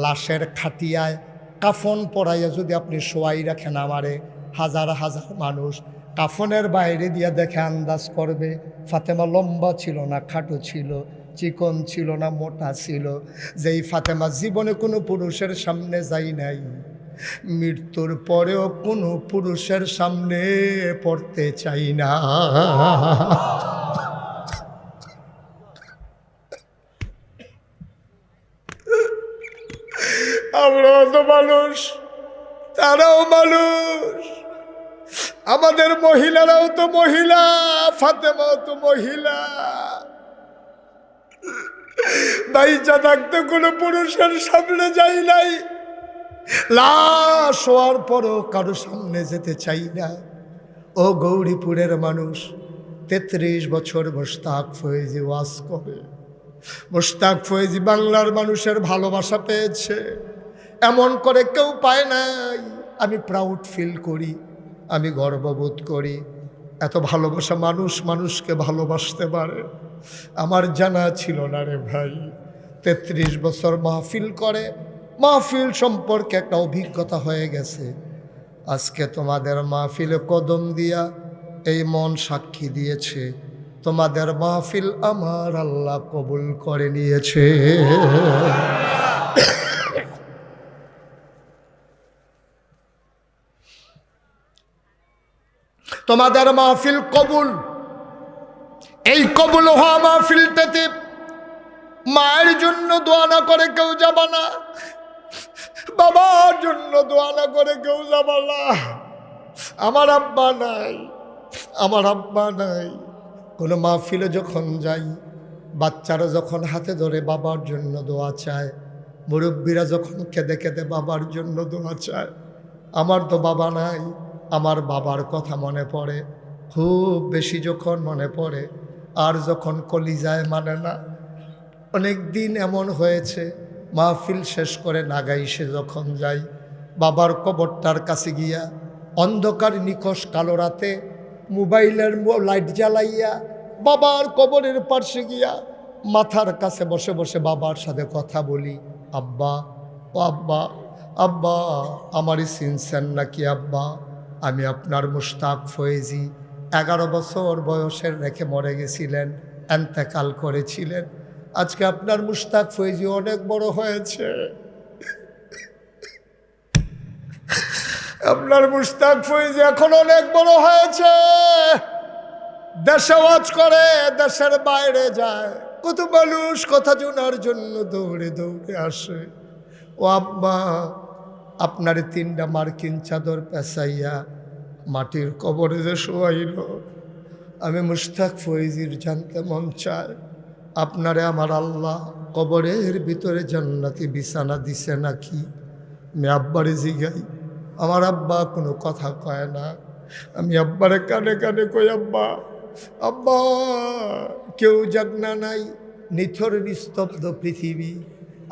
লাশের খাটিয়ায় কাফন পরাইয়া যদি আপনি শোয়াই রাখেন আমারে, হাজার হাজার মানুষ কাফনের বাইরে দিয়ে দেখে আন্দাজ করবে ফাতেমা লম্বা ছিল না খাটো ছিল, চিকন ছিল না মোটা ছিল। যেই ফাতেমা জীবনে কোনো পুরুষের সামনে যাই নাই, মৃত্যুর পরেও কোনো পুরুষের সামনে পড়তে চাই না। আমরাও তো মানুষ, তারাও মানুষ, আমাদের মহিলারাও তো মহিলা, ফাতেমাও তো মহিলা। বাইচা থাকতে কোনো পুরুষের সামনে যাই নাই, লাশ হওয়ার পরও কারো সামনে যেতে চাই না। ও গৌরীপুরের মানুষ, 33 বছর মোশতাক ফয়েজি ওয়াজ করে, মোশতাক ফয়েজি বাংলার মানুষের ভালোবাসা পেয়েছে, এমন করে কেউ পায় নাই। আমি প্রাউড ফিল করি, আমি গর্ববোধ করি, এত ভালোবাসা মানুষ মানুষকে ভালোবাসতে পারে আমার জানা ছিল না রে ভাই। 33 বছর মাহফিল করে, মাহফিল সম্পর্কে একটা অভিজ্ঞতা হয়ে গেছে। আজকে তোমাদের মাহফিলে কদম দিয়া এই মন সাক্ষী দিয়েছে, তোমাদের মাহফিল আমার আল্লাহ কবুল করে নিয়েছে। তোমাদের মাহফিল কবুল, এই কবুল হওয়া মাহফিলটাতে মায়ের জন্য দোয়া না করে কেউ যাবা না, বাবার জন্য দোয়া না করে কেউ যাবা না। আমার আব্বা নাই, আমার আব্বা নাই। কোনো মাহফিলে যখন যাই, বাচ্চারা যখন হাতে ধরে বাবার জন্য দোয়া চায়, মুরব্বীরা যখন কেঁদে কেঁদে বাবার জন্য দোয়া চায়, আমার তো বাবা নাই, আমার বাবার কথা মনে পড়ে, খুব বেশি যখন মনে পড়ে, আর যখন কলিজায় মানে না। অনেক দিন এমন হয়েছে মাহফিল শেষ করে নাগাইশে যখন যাই, বাবার কবরটার কাছে গিয়া অন্ধকার নিখোশ কালো রাতে মোবাইলের লাইট জ্বালাইয়া বাবার কবরের পাশে গিয়া মাথার কাছে বসে বসে বাবার সাথে কথা বলি, আব্বা ও আব্বা, আব্বা আমারই চিনছেন নাকি আব্বা? আমি আপনার মুশতাক ফয়েজি, 11 বছর বয়সের রেখে মরে গেছিলেন, এন্তেকাল করেছিলেন। আজকে আপনার মুশতাক ফয়েজি অনেক বড় হয়েছে, আপনার মুশতাক ফয়েজি এখন অনেক বড় হয়েছে, দেশে ওয়াজ করে, দেশের বাইরে যায়, কত মানুষ কথা শোনার জন্য দৌড়ে দৌড়ে আসে। ও আব্বা, আপনার 3টা মার্কিন চাদর পেঁচাইয়া মাটির কবরে যে শোয়াইল, আমি মুশতাক ফয়েজির জানতে মন চায়, আপনারে আমার আল্লাহ কবরের ভিতরে জান্নাতি বিছানা দিছে নাকি? আমি আব্বারে জিগাই, আমার আব্বা কোনো কথা কয় না। আমি আব্বারে কানে কানে কই, আব্বা আব্বা, কেউ জাগনা নাই, নিথর নিস্তব্ধ পৃথিবী,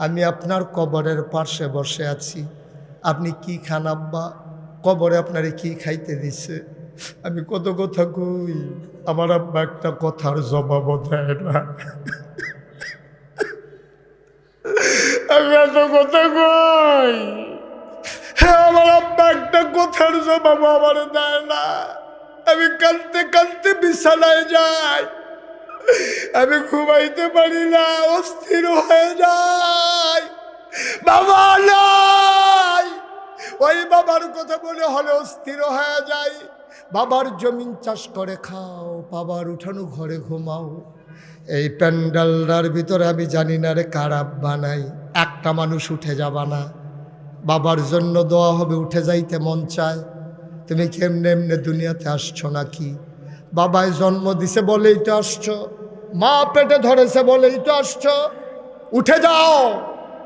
আমি আপনার কবরের পাশে বসে আছি, আপনি কি খান আব্বা? কবরে আপনারে কি খাইতে দিছে? আমি কত কথা কই, আমার আব্বা একটা কথার জবাবও দেয় না। আমি এত কথা কই, আমার আব্বা একটা কথার জবাব আমার দেয় না। আমি কাঁদতে কাঁদতে বিছানায় যাই, আমি ঘুমাইতে পারি না, অস্থির হয়ে যাই, বাবা নাই। ওই বাবার কথা বলে হলে অস্থির হয়ে যাই। বাবার জমিন চাষ করে খাও, বাবার উঠানো ঘরে ঘুমাও। এই প্যান্ডালটার ভিতরে আমি জানি না রে কার আব্বা নাই, একটা মানুষ উঠে যাবা না, বাবার জন্য দোয়া হবে, উঠে যাইতে মন চায়। তুমি কেমনে এমনে দুনিয়াতে আসছো নাকি? বাবায় জন্ম দিছে বলেই তো আসছো, মা পেটে ধরেছে বলেই তো আসছো, উঠে যাও।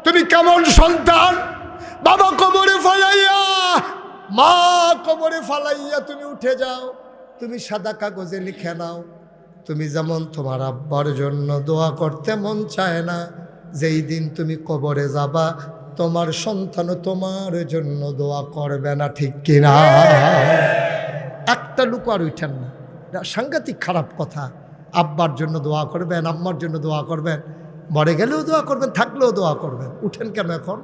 তুমি কেমন সন্তান, বাবা কবরে ফালাইয়া, মা কবরে ফালাইয়া তুমি উঠে যাও। তুমি সাদা কাগজে লিখে নাও, তুমি যেমন তোমার আব্বার জন্য দোয়া করতে মন চায় না, যেই দিন তুমি কবরে যাবা তোমার সন্তানও তোমার জন্য দোয়া করবে না, ঠিক কিনা? একটা লোক আর উঠেন না, সাংঘাতিক খারাপ কথা। আব্বার জন্য দোয়া করবেন, আম্মার জন্য দোয়া করবেন, মরে গেলেও দোয়া করবেন, থাকলেও দোয়া করবেন, উঠেন কেন এখন?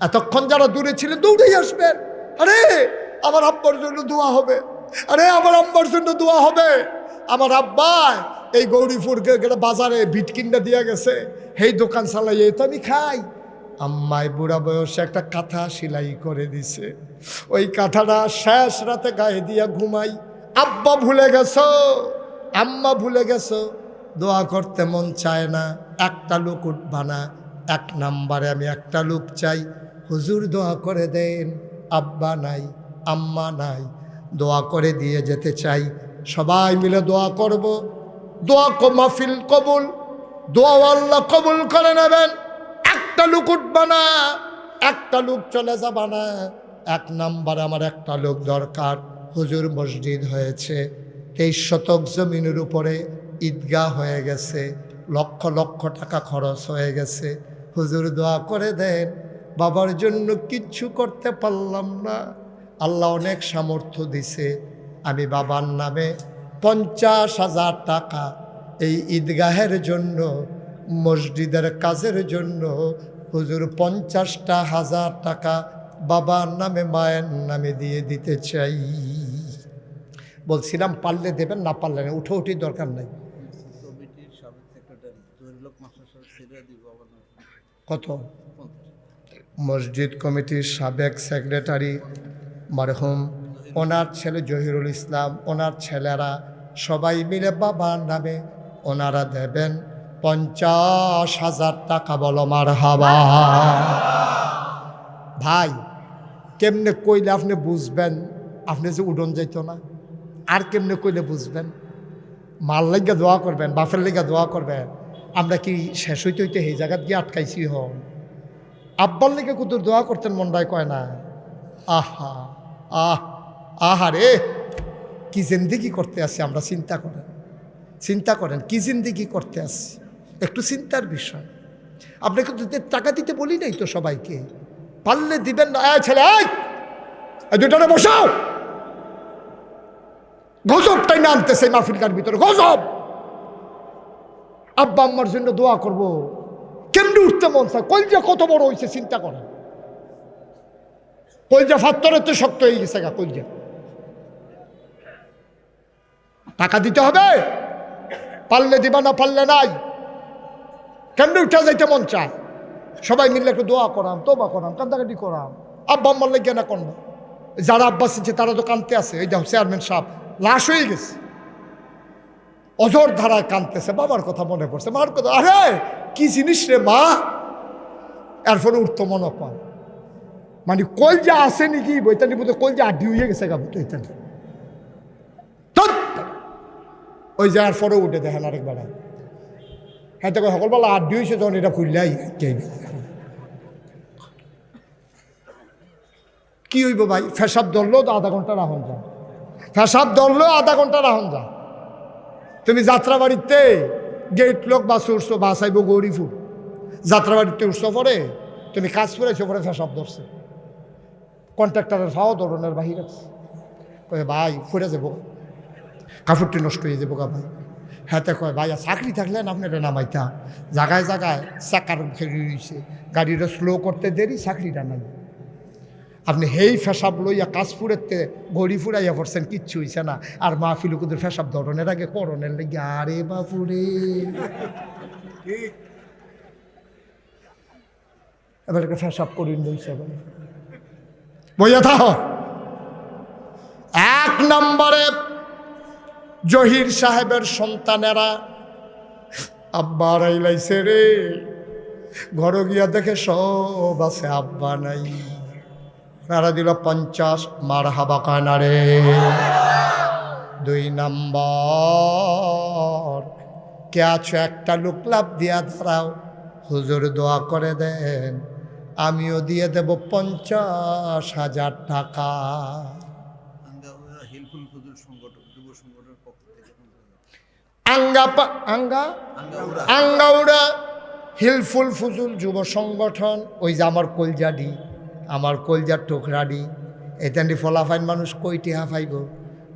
এতক্ষণ যারা দূরে ছিলেন দৌড়েই আসবেন, আরে আমার আব্বার জন্য দোয়া হবে, আরে আমার আব্বার জন্য দোয়া হবে। আমার আব্বা এই গৌরীপুর বাজারে ভিটকিনটা দিয়ে গেছে, এই দোকান চালাইয়ে তো আমি খাই। আম্মায় বুড়া বয়সে একটা কাঁথা সেলাই করে দিছে, ওই কাঁথাটা শেষ রাতে গায়ে দিয়া ঘুমাই। আব্বা ভুলে গেছো, আম্মা ভুলে গেছো, দোয়া করতে মন চায় না, একটা লোক উঠবা না। 1 নম্বরে আমি একটা লোক চাই, হুজুর দোয়া করে দেন, আব্বা নাই আম্মা নাই, দোয়া করে দিয়ে যেতে চাই। সবাই মিলে দোয়া করব, দোয়া মাহফিল কবুল, দোয়া আল্লাহ কবুল করে নেবেন। একটা লোক উঠবা না, একটা লোক চলে যাবা না। 1 নম্বরে আমার একটা লোক দরকার। হুজুর মসজিদ হয়েছে, 23 শতক জমিনের উপরে ঈদগাহ হয়ে গেছে, লক্ষ লক্ষ টাকা খরচ হয়ে গেছে। হুজুর দোয়া করে দেন, বাবার জন্য কিচ্ছু করতে পারলাম না, আল্লাহ অনেক সামর্থ্য দিছে, আমি বাবার নামে 50,000 টাকা এই ঈদগাহের জন্য, মসজিদের কাজের জন্য হুজুর 50,000 টাকা বাবার নামে মায়ের নামে দিয়ে দিতে চাই। বলছিলাম পারলে দেবেন, না পারলে না, উঠি দরকার নাই। কত? মসজিদ কমিটির সাবেক সেক্রেটারি মারহুম, ওনার ছেলে জহিরুল ইসলাম, ওনার ছেলেরা সবাই মিলে বাবার নামে ওনারা দেবেন 50,000 টাকা। বলো মারহাবা। ভাই কেমনে কইলে আপনি বুঝবেন? আপনি যে উডন যাইত না, আর কেমনে কইলে বুঝবেন? মার লাগিয়া দোয়া করবেন, বাপের লাগিয়া দোয়া করবেন। আমরা কি শেষ হইতে হইতে এই জায়গাত গিয়ে আটকাইছি? হন আব্বার লেগে কুতুর দোয়া করতেন মনটায় কয় না? আহা আহা রে, কি জিন্দিগি করতে আসছি আমরা, চিন্তা করেন কি জিন্দিগি করতে আসছি, একটু চিন্তার বিষয়। আপনাকে তো টাকা দিতে বলি নাই তো সবাইকে, পারলে দিবেন না। ছেলে দুটারে বসাও, গজবটাই না আনতেছে মাহফিলটার ভিতরে, গজব। আব্বা আম্মার জন্য দোয়া করব, কেমনি উঠতে মন চায়, কলজা কত বড় হয়েছে চিন্তা করেন। কলজা ফাত্তরের তো শক্ত হয়ে গেছে গা কলজা। টাকা দিতে হবে, পারলে দিবা, না পারলে নাই। কেমনি উঠে যাইতে মন চায়। সবাই মিললে একটু দোয়া করাম, তোবা করাম, কান্দাকাটি করাম। আব্বা আম্মার লেগে না করবো, যারা আব্বা শিখছে তারা তো কানতে আছে। এই দেখো চেয়ারম্যান সাহেব লাশ হয়ে গেছে, অজর ধারায় কানতেছে, বাবার কথা মনে পড়ছে, মার কথা। আরে কি জিনিস রে মা, এরপরে উঠতো মনে পান, মানে কলজা আছে নাকি বইতানি বুঝতে, কলজা আড্ডি হয়ে গেছে গা বুঝতে। ওই যাওয়ার পরে উঠে দেখেন আরেকবার, হ্যাঁ তো সকলবেলা আড্ডি হয়েছে যখন এটা খুললাই কি হইব ভাই? ফেসাব ধরলেও তো আধা ঘন্টা রাহন যায়, ফেসাব ধরলেও আধা ঘন্টা রাহন যায়। তুমি যাত্রাবাড়িতে গেট লোক বাস উঠছো, বাস আইব গৌরীপুর, যাত্রাবাড়িতে উঠছো পরে তুমি কাজ করেছো, পরে ফেসাব ধরছে, কন্ট্রাক্টরের ফাও ধরনের বাহির আছে, ভাই ফুরে যাবো, কাপড়টি নষ্ট হয়ে যাবো গা ভাই। হ্যাঁ তো কয় ভাই চাকরি থাকলেন আপনারা নামাইতা, জায়গায় জায়গায় চাকার ফেরি রয়েছে, গাড়িটা স্লো করতে দেরি, চাকরিটা নাই। আপনি হেই ফেসাব লইয়া কাজপুরেতে গড়ি ফুরাইয়া পড়ছেন, কিচ্ছু হইছে না। আর মাহফিল কুদের ফেসাব ধরনের আগে করণের লেগে, আরে বাপুরে এবার ফেসাব করিন লইছে বইয়া থাক। এক নম্বরে জহির সাহেবের সন্তানেরা আব্বা রাইলাইছে রে, ঘর গিয়া দেখে সব আছে, আব্বা নাই। নারা দিল 50, মার হাবা কানারে। 2 নম্বর, কে আছো একটা লোক লাভ দিয়া দাঁড়াও, হুজুর দোয়া করে দেন, আমিও দিয়ে দেব 50,000 টাকা। আঙ্গাউড়া হিলফুল ফুজুল যুব সংগঠন, ওই যে আমার কলজাডি, আমার কলজার টোকরাডি, এতেন্ডি ফলাফাইন মানুষ কইটি হাফাইব,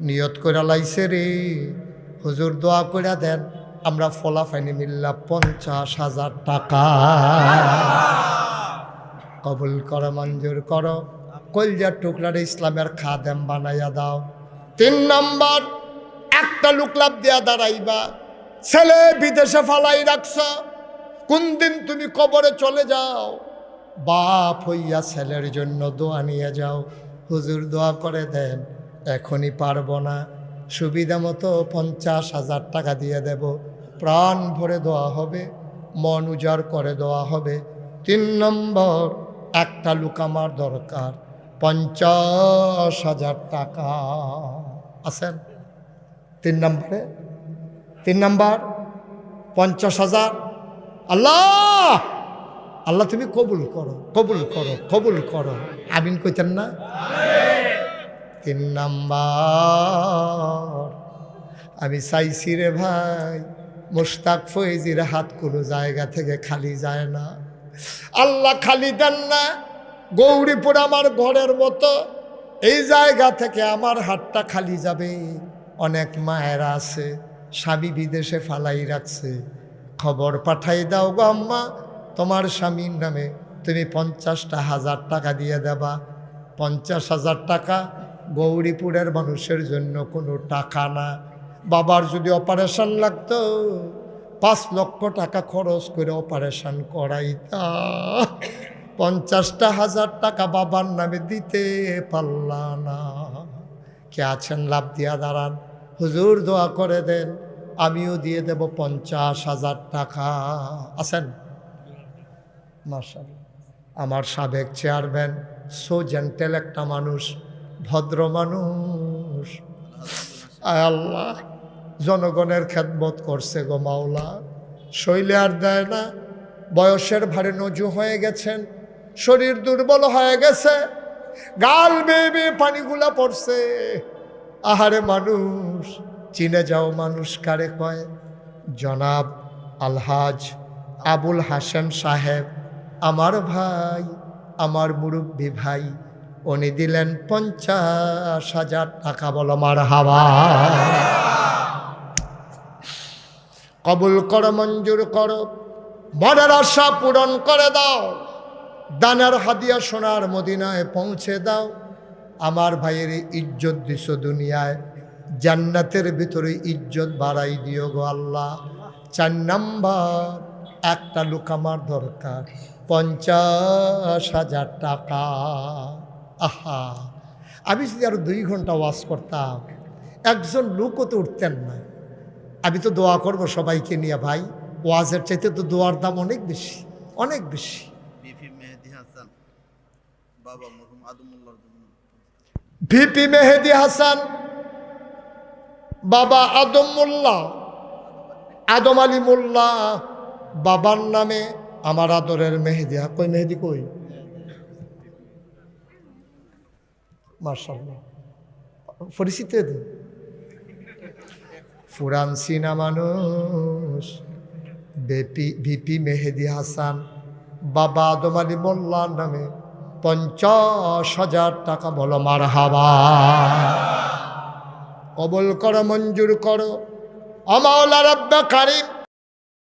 নিয়ত করে লাইছে রে, হুজুর দোয়া করে দেন, আমরা ফলাফাইনে মিল্লা 50,000 টাকা কবুল করো, মঞ্জুর করো, কলজার টুকরারে ইসলামের খাদেম বানাইয়া দাও। 3 নম্বর, একটা লোক লাভ দিয়া দাঁড়াইবা, ছেলে বিদেশে ফালাই রাখছ, কোন দিন তুমি কবরে চলে যাও, বাপ হইয়া ছেলের জন্য দোয়া নিয়ে যাও, হুজুর দোয়া করে দেন, এখনই পারবো না, সুবিধা মতো 50,000 টাকা দিয়ে দেব, প্রাণ ভরে দোয়া হবে, মন উজাড় করে দোয়া হবে। 3 নম্বর, একটা লোক আমার দরকার, 50,000 টাকা আছেন? 3 নম্বরে, 3 নম্বর 50,000। আল্লাহ আল্লাহ তুমি কবুল করো, কবুল করো, কবুল করো, আমিন কইতেন না? 3 নম্বর, আমি চাইছি রে ভাই, মুশতাক ফয়েজির হাত কোনো জায়গা থেকে খালি যায় না, আল্লাহ খালি দেন না। গৌরীপুর আমার ঘরের মতো, এই জায়গা থেকে আমার হাতটা খালি যাবে। অনেক মায়েরা আছে, স্বামী বিদেশে ফালাই রাখছে, খবর পাঠাই দাও গো আম্মা, তোমার স্বামীর নামে তুমি 50,000 টাকা দিয়ে দেবা। 50,000 টাকা গৌরীপুরের মানুষের জন্য কোনো টাকা না। বাবার যদি অপারেশন লাগতো, 5 লক্ষ টাকা খরচ করে অপারেশন করাইতা, 50,000 টাকা বাবার নামে দিতে পারলা না। কে আছেন লাভ দিয়া দাঁড়ান, হুজুর দোয়া করে দেন, আমিও দিয়ে দেব 50,000 টাকা। আছেন? মাশাআল্লাহ, আমার সাবেক চেয়ারম্যান, সো জেন্টেল একটা মানুষ, ভদ্র মানুষ, আয় আল্লাহ, জনগণের খেদমত করছে গো মাওলা, শৈলে আর দেয় না, বয়সের ভারে নজু হয়ে গেছেন, শরীর দুর্বল হয়ে গেছে, গাল বেয়ে বেয়ে পানিগুলা পড়ছে। আহারে মানুষ, চিনে যাও মানুষ কারে কয়? জনাব আলহাজ আবুল হাসেম সাহেব, আমার ভাই, আমার মুরব্বী ভাই, উনি দিলেন 50,000 টাকা। বলো মারহাবা। কবুল করো, মঞ্জুর করো, মনের আশা পূরণ করে দাও, দানার হাদিয়া সোনার মদিনায় পৌঁছে দাও। আমার ভাইয়ের ইজ্জত দিছ দুনিয়ায়, জান্নাতের ভিতরে ইজ্জত বাড়াই দিও গো আল্লাহ। 4 নাম্বার, একটা লোক আমার দরকার, 50,000 টাকা। আহা, আমি যদি আরো 2 ঘন্টা ওয়াজ করতাম, একজন লোকও তো উঠতেন না। আমি তো দোয়া করব সবাইকে নিয়ে ভাই, ওয়াজের চাইতে তো দোয়ার দাম অনেক বেশি, অনেক বেশি। ভিপি মেহেদি হাসান, বাবা আদম মোল্লা, আদম আলী মোল্লা বাবার নামে আমার আদরের মেহেদি। কই মেহেদি কই? মাশাআল্লাহ, পরিচিত ফুরান সিনা মানুষ। ভিপি মেহেদি হাসান, বাবা আদম আলী মোল্লার নামে 50,000 টাকা। বলো মারহাবা। কবুল করো, মঞ্জুর করো। ও মাওলা রব্বে কারীম,